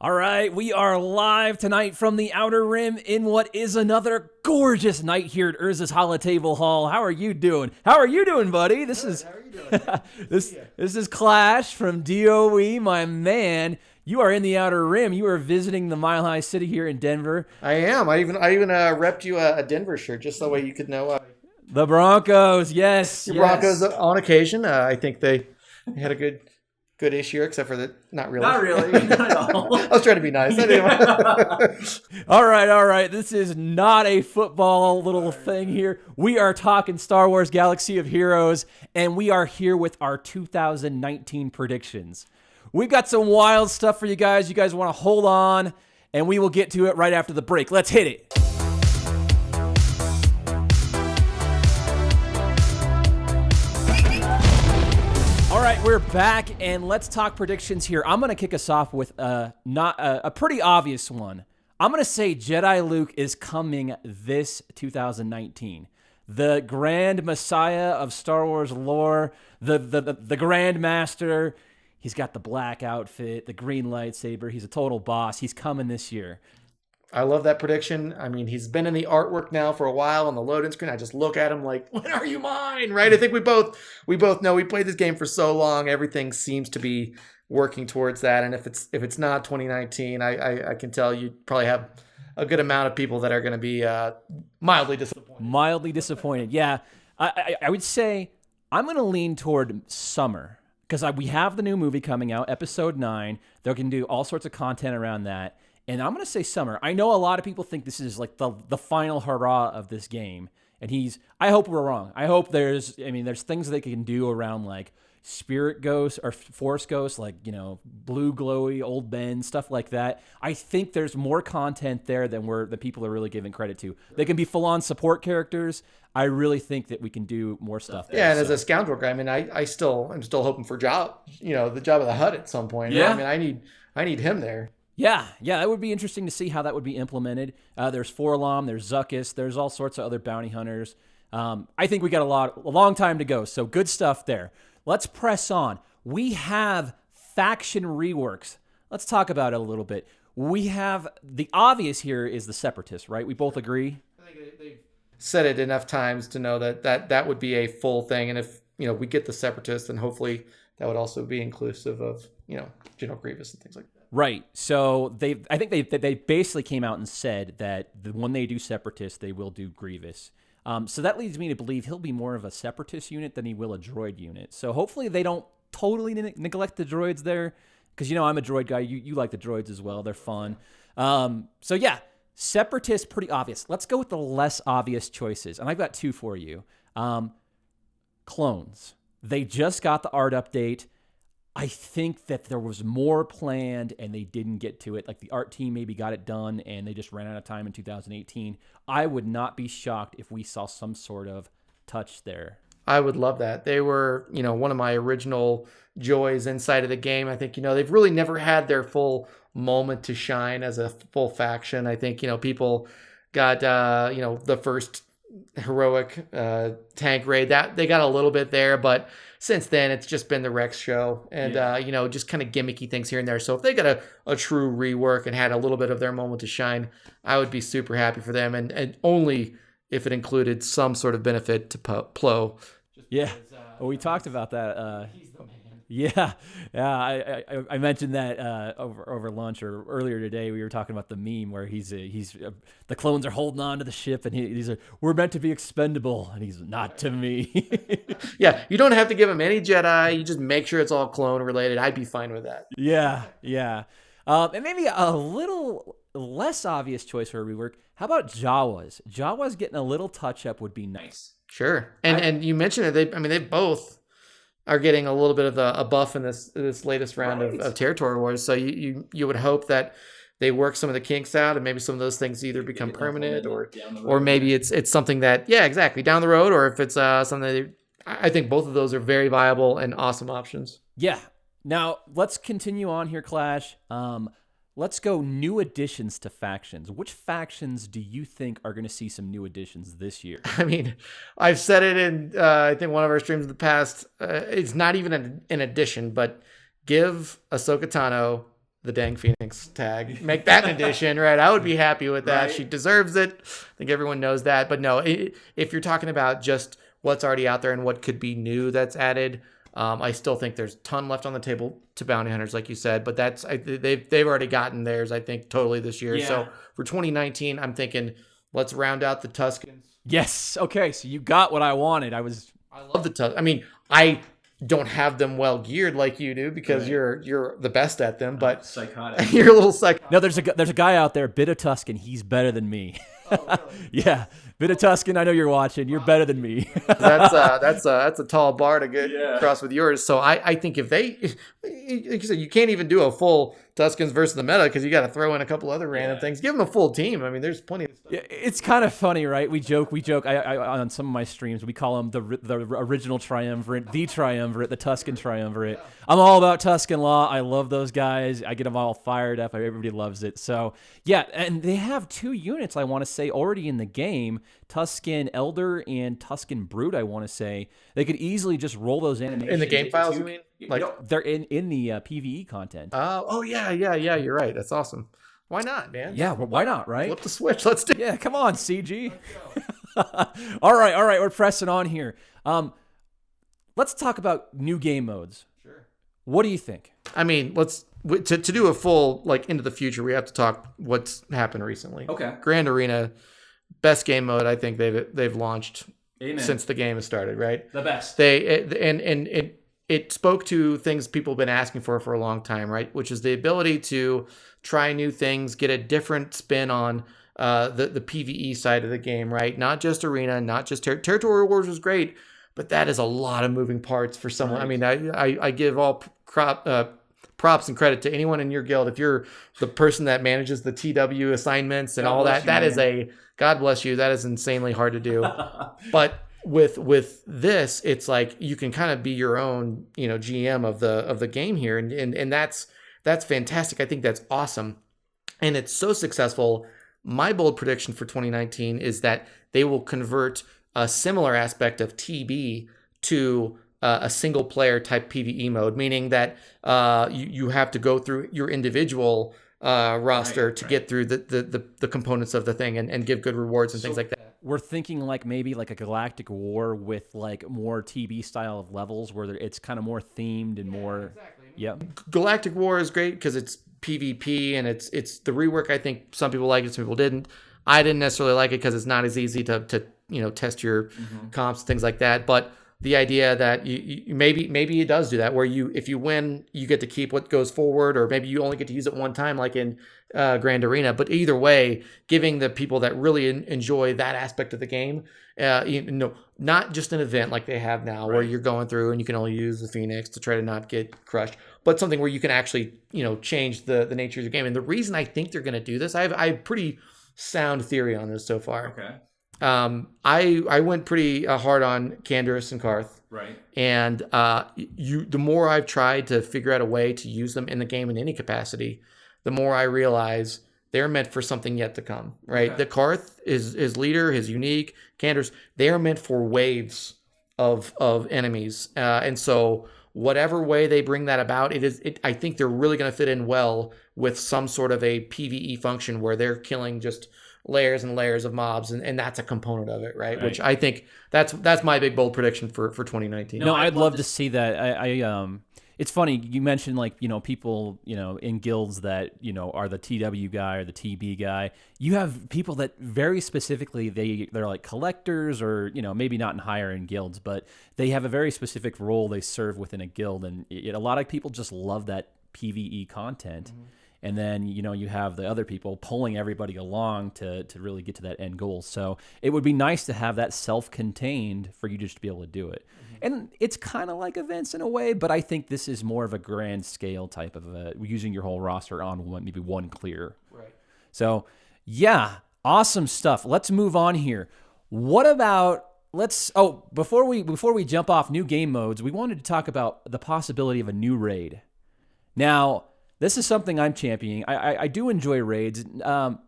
All right, we are live tonight from the Outer Rim in what is another gorgeous night here at Urza's Holotable Hall. How are you doing? How are you doing, buddy? This is How are you doing? this is Clash from DOE, my man. You are in the Outer Rim. You are visiting the Mile High City here in Denver. I am. I even repped you a Denver shirt just so way you could know. The Broncos, yes. The Broncos on occasion. I think they had a good issue, except for that. Not really. Not really. Not at all. I was trying to be nice. All right. This is not a football little thing here. We are talking Star Wars Galaxy of Heroes, and we are here with our 2019 predictions. We've got some wild stuff for you guys. You guys want to hold on, and we will get to it right after the break. Let's hit it. All right, we're back, and let's talk predictions here. I'm going to kick us off with a pretty obvious one. I'm going to say Jedi Luke is coming this 2019. The Grand Messiah of Star Wars lore, the Grand Master. He's got the black outfit, the green lightsaber. He's a total boss. He's coming this year. I love that prediction. I mean, he's been in the artwork now for a while on the loading screen. I just look at him like, when are you mine? Right? I think we both know we played this game for so long. Everything seems to be working towards that. And if it's not 2019, I can tell you probably have a good amount of people that are going to be mildly disappointed. Mildly disappointed. Yeah. I would say I'm going to lean toward summer because we have the new movie coming out, episode 9. They're going to do all sorts of content around that. And I'm going to say summer. I know a lot of people think this is like the final hurrah of this game. And I hope we're wrong. I hope there's things they can do around like spirit ghosts or force ghosts, like, blue glowy old Ben, stuff like that. I think there's more content there than the people are really giving credit to. They can be full-on support characters. I really think that we can do more stuff there. Yeah, and as a scoundrel guy, I mean, I'm still hoping for the job of the Hutt at some point. Yeah. Right? I mean, I need him there. Yeah, that would be interesting to see how that would be implemented. There's Forlom, there's Zuckuss, there's all sorts of other bounty hunters. I think we got a long time to go, so good stuff there. Let's press on. We have faction reworks. Let's talk about it a little bit. We have the obvious here is the Separatist, right? We both agree. I think they've said it enough times to know that would be a full thing, and if we get the Separatist, then hopefully that would also be inclusive of General Grievous and things like that. Right. So I think they basically came out and said that when they do Separatist, they will do Grievous. So that leads me to believe he'll be more of a Separatist unit than he will a droid unit. So hopefully they don't totally neglect the droids there, because I'm a droid guy. You like the droids as well. They're fun. So yeah, Separatist, pretty obvious. Let's go with the less obvious choices, and I've got two for you. Clones. They just got the art update. I think that there was more planned and they didn't get to it. Like the art team maybe got it done and they just ran out of time in 2018. I would not be shocked if we saw some sort of touch there. I would love that. They were, one of my original joys inside of the game. I think, they've really never had their full moment to shine as a full faction. I think, people got, the first heroic tank raid that they got a little bit there, but since then it's just been the Rex show and just kind of gimmicky things here and there. So if they got a true rework and had a little bit of their moment to shine, I would be super happy for them, and only if it included some sort of benefit to Plo. Yeah, we talked about that. He's the man. Yeah. I mentioned that over lunch or earlier today. We were talking about the meme where the clones are holding on to the ship, and he's like, "We're meant to be expendable," and he's not to me. Yeah, you don't have to give him any Jedi. You just make sure it's all clone related. I'd be fine with that. Yeah. And maybe a little less obvious choice for a rework. How about Jawas? Jawas getting a little touch up would be nice. Sure, and you mentioned it. They both are getting a little bit of a buff in this latest round of territory wars. So you would hope that they work some of the kinks out, and maybe some of those things either become permanent, or maybe it's something that exactly down the road, or if it's something I think both of those are very viable and awesome options. Yeah. Now let's continue on here, Clash. Let's go new additions to factions. Which factions do you think are going to see some new additions this year? I mean, I've said it in, I think, one of our streams in the past. It's not even an addition, but give Ahsoka Tano the dang Phoenix tag. Make that an addition, right? I would be happy with that. Right. She deserves it. I think everyone knows that. But no, if you're talking about just what's already out there and what could be new that's added, I still think there's a ton left on the table to bounty hunters, like you said. But they've already gotten theirs, I think, totally this year. Yeah. So for 2019, I'm thinking let's round out the Tuscans. Yes. Okay. So you got what I wanted. I love the Tuscans. I mean, I don't have them well geared like you do because you're the best at them, but psychotic. You're a little psychotic. No, there's a guy out there, Bit of Tuscan. He's better than me. Oh, really? Yeah, Bit of Tuscan. I know you're watching. You're better than me. That's a tall bar to get across with yours. So I think if they, like you said, you can't even do a full Tuscans versus the meta because you got to throw in a couple other random things. Give them a full team. I mean, there's plenty of stuff. Yeah, it's kind of funny, right? We joke. I on some of my streams, we call them the original triumvirate, the triumvirate, the Tuscan triumvirate. Yeah. I'm all about Tuscan Law. I love those guys. I get them all fired up. Everybody loves it. So yeah, and they have 2 units, I want to say, already in the game. Tuscan Elder and Tuscan Brute, I want to say. They could easily just roll those animations. In the game files, you mean? Like they're in the PvE content. Oh yeah, you're right. That's awesome. Why not, man? Yeah, well, why not, right? Flip the switch. Let's do it. Yeah, come on, CG. All right, we're pressing on here. Let's talk about new game modes. Sure. What do you think? I mean, to do a full like into the future, we have to talk what's happened recently. Okay. Grand Arena, best game mode I think they've launched Amen. Since the game has started, right? The best. It spoke to things people have been asking for a long time, right? Which is the ability to try new things, get a different spin on the PvE side of the game, right? Not just arena, not just territorial wars was great, but that is a lot of moving parts for someone. Right. I mean, I give all props and credit to anyone in your guild. If you're the person that manages the TW assignments and all that, that is God bless you. That is insanely hard to do. But with this, it's like you can kind of be your own, GM of the game here, and that's fantastic. I think that's awesome, and it's so successful. My bold prediction for 2019 is that they will convert a similar aspect of TB to a single player type PvE mode, meaning that you have to go through your individual roster to get through the components of the thing and give good rewards and things like that. We're thinking like maybe like a Galactic War with like more TB style of levels where it's kind of more themed and more. Exactly. Yeah. Galactic War is great because it's PvP and it's the rework. I think some people liked it, some people didn't. I didn't necessarily like it because it's not as easy to test your comps, things like that. But the idea that you maybe it does do that, where if you win, you get to keep what goes forward, or maybe you only get to use it one time, like in Grand Arena. But either way, giving the people that really enjoy that aspect of the game, not just an event like they have now, where you're going through and you can only use the Phoenix to try to not get crushed, but something where you can actually change the nature of the game. And the reason I think they're going to do this, I have pretty sound theory on this so far. Okay. I went pretty hard on Canderous and Karth. Right. And the more I've tried to figure out a way to use them in the game in any capacity, the more I realize they're meant for something yet to come. Right. Okay. The Karth is leader, his unique. Canderous, they are meant for waves of enemies. And so whatever way they bring that about, I think they're really going to fit in well with some sort of a PvE function where they're killing just layers and layers of mobs, and that's a component of it, right? Which I think that's my big bold prediction for 2019. No, I'd love to see that. I it's funny you mentioned like people in guilds that are the TW guy or the TB guy. You have people that very specifically they're like collectors, or maybe not in higher end guilds, but they have a very specific role they serve within a guild, and a lot of people just love that PvE content. Mm-hmm. And then, you have the other people pulling everybody along to really get to that end goal. So it would be nice to have that self-contained for you just to be able to do it. Mm-hmm. And it's kind of like events in a way, but I think this is more of a grand scale type of using your whole roster on maybe one clear. Right. So, yeah, awesome stuff. Let's move on here. What about... before we jump off new game modes, we wanted to talk about the possibility of a new raid. Now... this is something I'm championing. I do enjoy raids.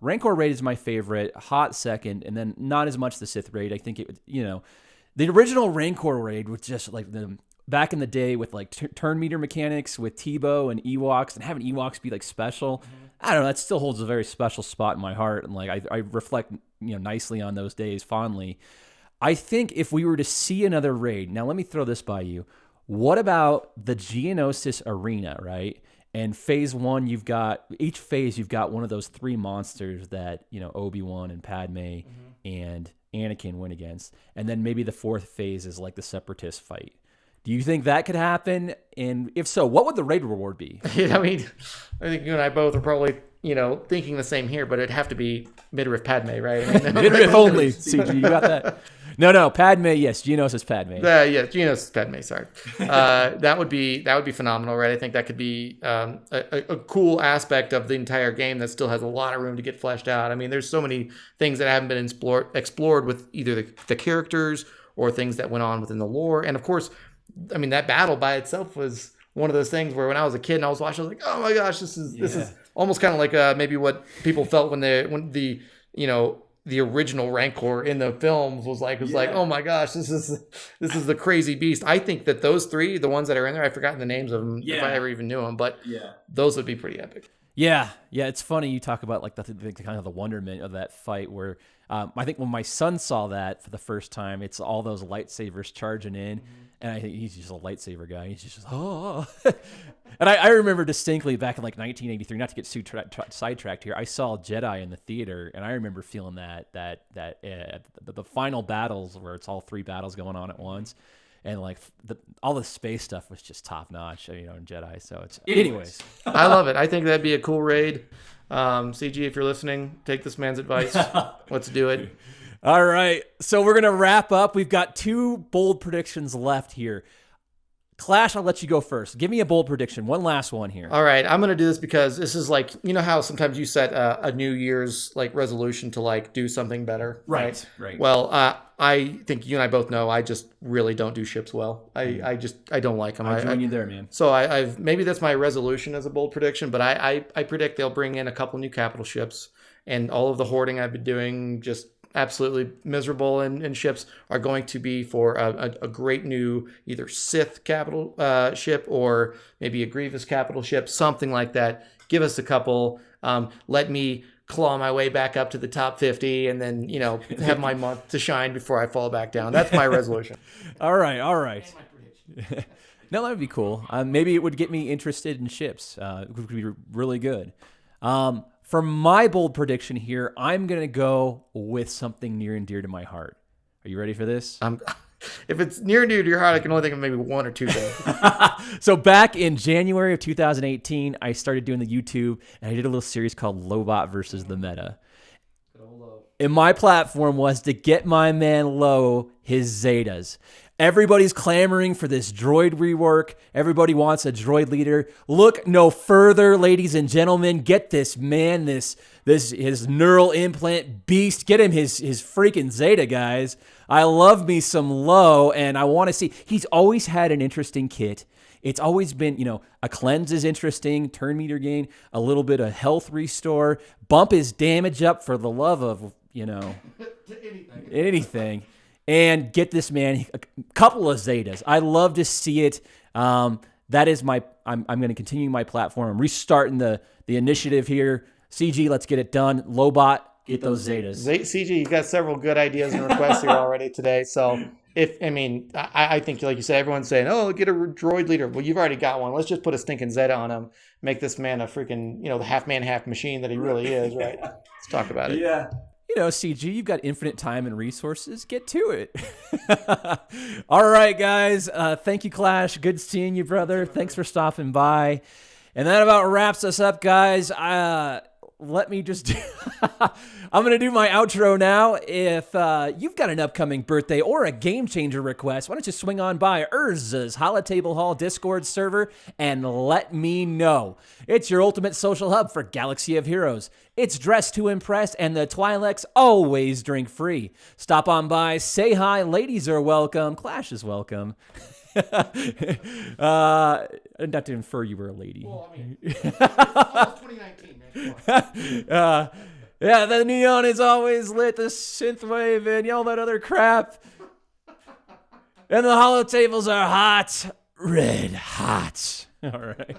Rancor raid is my favorite, hot second, and then not as much the Sith raid. I think the original Rancor raid was just like the back in the day with like turn meter mechanics with Tebow and Ewoks, and having Ewoks be like special. I don't know. That still holds a very special spot in my heart, and like I reflect nicely on those days fondly. I think if we were to see another raid, now let me throw this by you. What about the Geonosis Arena, right? And phase 1, each phase you've got one of those 3 monsters that, Obi-Wan and Padme and Anakin win against. And then maybe the 4th phase is like the Separatist fight. Do you think that could happen? And if so, what would the raid reward be? I mean, I think you and I both are probably, thinking the same here, but it'd have to be midriff Padme, right? Midriff only, CG. You got that? No, Padme, yes. Geonosis Padme. Yeah, Geonosis Padme, sorry. That would be phenomenal, right? I think that could be a cool aspect of the entire game that still has a lot of room to get fleshed out. I mean, there's so many things that haven't been explored with either the characters or things that went on within the lore. And of course, I mean, that battle by itself was one of those things where when I was a kid and I was watching, I was like, oh my gosh, this is almost kind of like maybe what people felt when the original Rancor in the films was like, oh my gosh, this is the crazy beast. I think that those 3, the ones that are in there, I've forgotten the names of them if I ever even knew them, but those would be pretty epic. Yeah. It's funny you talk about like the kind of the wonderment of that fight where I think when my son saw that for the first time, it's all those lightsabers charging in, and I think he's just a lightsaber guy. He's just oh. And I remember distinctly back in like 1983, not to get too sidetracked here, I saw Jedi in the theater, and I remember feeling that the final battles where it's all 3 battles going on at once, and like all the space stuff was just top notch, in Jedi. So it's anyways. I love it. I think that'd be a cool raid. CG, if you're listening, take this man's advice. Let's do it. All right. So we're going to wrap up. We've got 2 bold predictions left here. Clash, I'll let you go first. Give me a bold prediction. One last one here. All right. I'm going to do this because this is like, how sometimes you set a New Year's like resolution to like do something better. Right. Well, I think you and I both know I just really don't do ships well. I don't like them. I join you there, man. So I've maybe that's my resolution as a bold prediction, but I predict they'll bring in a couple new capital ships, and all of the hoarding I've been doing just absolutely miserable in ships are going to be for a great new either Sith capital ship or maybe a Grievous capital ship, something like that. Give us a couple. Let me claw my way back up to the top 50 and then, have my month to shine before I fall back down. That's my resolution. All right. No, that would be cool. Maybe it would get me interested in ships. It would be really good. For my bold prediction here, I'm going to go with something near and dear to my heart. Are you ready for this? If it's near and dear to your heart, I can only think of maybe 1 or 2 things. So back in January of 2018, I started doing the YouTube, and I did a little series called Lobot versus the Meta. And my platform was to get my man Lo his Zetas. Everybody's clamoring for this droid rework. Everybody wants a droid leader. Look no further, ladies and gentlemen. Get this man, this his neural implant beast. Get him his freaking Zeta, guys. I love me some Lo, and I want to see. He's always had an interesting kit. It's always been, a cleanse is interesting, turn meter gain, a little bit of health restore, bump his damage up for the love of, anything. And get this man a couple of Zetas. I love to see it. That is I'm going to continue my platform. I'm restarting the initiative here. CG, let's get it done. Lobot, get those Zetas. CG, you've got several good ideas and requests here already today. So I think, like you said, everyone's saying, oh, get a droid leader. Well, you've already got one. Let's just put a stinking Zeta on him. Make this man a freaking, the half man, half machine that he really is, right? Let's talk about it. Yeah. CG, you've got infinite time and resources. Get to it. All right, guys. Thank you, Clash. Good seeing you, brother. Thanks for stopping by. And that about wraps us up, guys. Let me just I'm going to do my outro now. If you've got an upcoming birthday or a game changer request, why don't you swing on by Urza's Holotable Hall Discord server and let me know. It's your ultimate social hub for Galaxy of Heroes. It's dressed to impress, and the Twi'leks always drink free. Stop on by, say hi. Ladies are welcome. Clash is welcome. Not to infer you were a lady. Well, I mean, it's 2019, man. Yeah, the neon is always lit, the synthwave, and all that other crap. And the holotables are hot, red hot. All right.